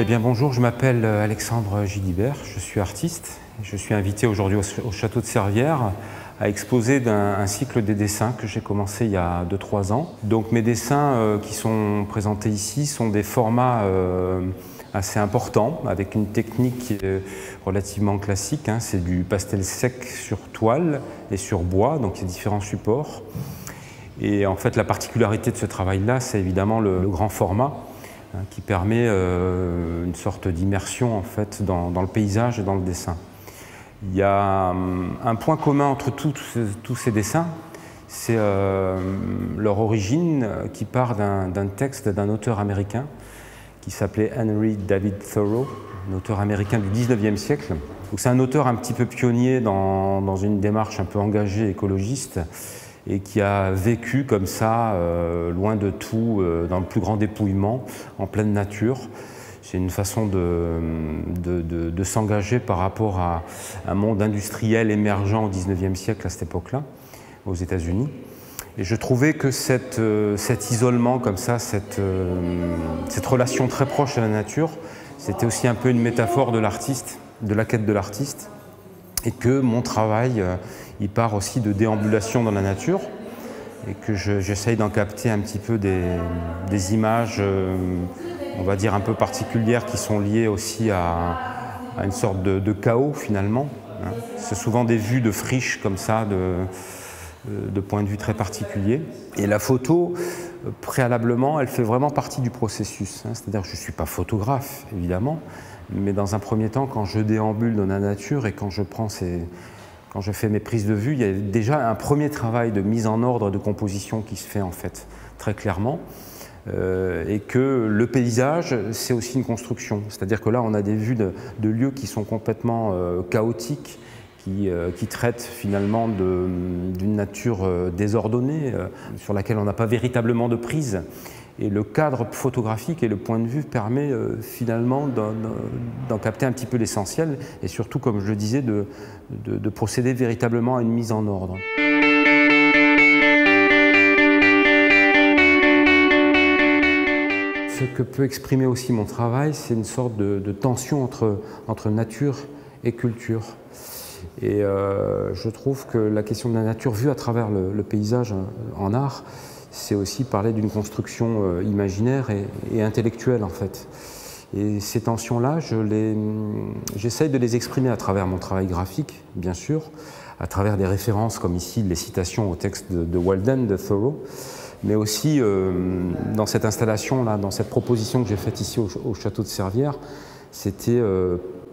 Eh bien bonjour, je m'appelle Alexandre Gilibert, je suis artiste. Je suis invité aujourd'hui au château de Servières à exposer un cycle des dessins que j'ai commencé il y a 2-3 ans. Donc mes dessins qui sont présentés ici sont des formats assez importants, avec une technique relativement classique. C'est du pastel sec sur toile et sur bois, donc il y a différents supports. Et en fait la particularité de ce travail-là, c'est évidemment le grand format, qui permet une sorte d'immersion en fait dans le paysage et dans le dessin. Il y a un point commun entre tous ces dessins, c'est leur origine qui part d'un texte d'un auteur américain qui s'appelait Henry David Thoreau, un auteur américain du 19e siècle. C'est un auteur un petit peu pionnier dans une démarche un peu engagée écologiste, et qui a vécu comme ça, loin de tout, dans le plus grand dépouillement, en pleine nature. C'est une façon de s'engager par rapport à un monde industriel émergent au XIXe siècle à cette époque-là, aux États-Unis. Et je trouvais que cet isolement comme ça, cette relation très proche à la nature, c'était aussi un peu une métaphore de l'artiste, de la quête de l'artiste. Et que mon travail, il part aussi de déambulation dans la nature et que j'essaye d'en capter un petit peu des images, on va dire un peu particulières, qui sont liées aussi à une sorte de chaos finalement. C'est souvent des vues de friches comme ça, de points de vue très particuliers. Et la photo, préalablement, elle fait vraiment partie du processus. C'est-à-dire que je ne suis pas photographe, évidemment, mais dans un premier temps, quand je déambule dans la nature et quand je fais mes prises de vue, il y a déjà un premier travail de mise en ordre, de composition qui se fait en fait très clairement. Et que le paysage, c'est aussi une construction. C'est-à-dire que là, on a des vues de lieux qui sont complètement chaotiques, qui traitent finalement d'une nature désordonnée, sur laquelle on n'a pas véritablement de prise. Et le cadre photographique et le point de vue permet finalement d'en capter un petit peu l'essentiel et surtout, comme je le disais, de procéder véritablement à une mise en ordre. Ce que peut exprimer aussi mon travail, c'est une sorte de tension entre nature et culture. Et je trouve que la question de la nature vue à travers le paysage en art, c'est aussi parler d'une construction imaginaire et intellectuelle en fait. Et ces tensions-là, j'essaye de les exprimer à travers mon travail graphique, bien sûr, à travers des références comme ici les citations au texte de Walden, de Thoreau, mais aussi dans cette installation-là, dans cette proposition que j'ai faite ici au château de Servières, c'était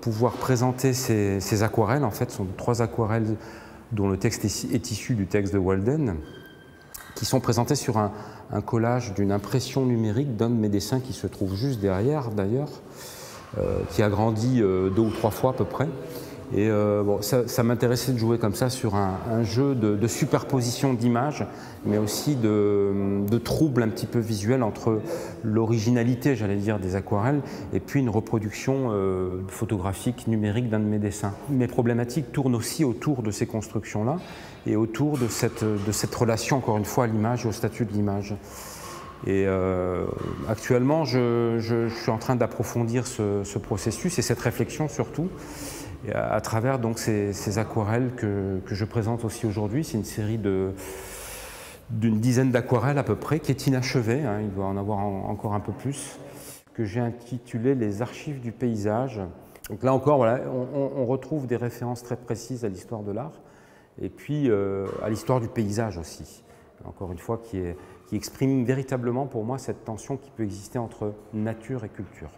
pouvoir présenter ces aquarelles. En fait, ce sont 3 aquarelles dont le texte est issu du texte de Walden, qui sont présentés sur un collage d'une impression numérique d'un de mes dessins qui se trouve juste derrière d'ailleurs, qui a grandi 2 ou 3 fois à peu près. Et bon, ça m'intéressait de jouer comme ça sur un jeu de superposition d'images, mais aussi de trouble un petit peu visuel entre l'originalité, j'allais dire, des aquarelles et puis une reproduction photographique numérique d'un de mes dessins. Mes problématiques tournent aussi autour de ces constructions-là et autour de cette relation, encore une fois, à l'image et au statut de l'image. Et actuellement, je suis en train d'approfondir ce processus et cette réflexion surtout, à travers donc ces aquarelles que je présente aussi aujourd'hui. C'est une série d'une dizaine d'aquarelles à peu près, qui est inachevée, il doit en avoir encore un peu plus, que j'ai intitulé « Les archives du paysage ». Donc là encore, voilà, on retrouve des références très précises à l'histoire de l'art, et puis à l'histoire du paysage aussi, encore une fois, qui exprime véritablement pour moi cette tension qui peut exister entre nature et culture.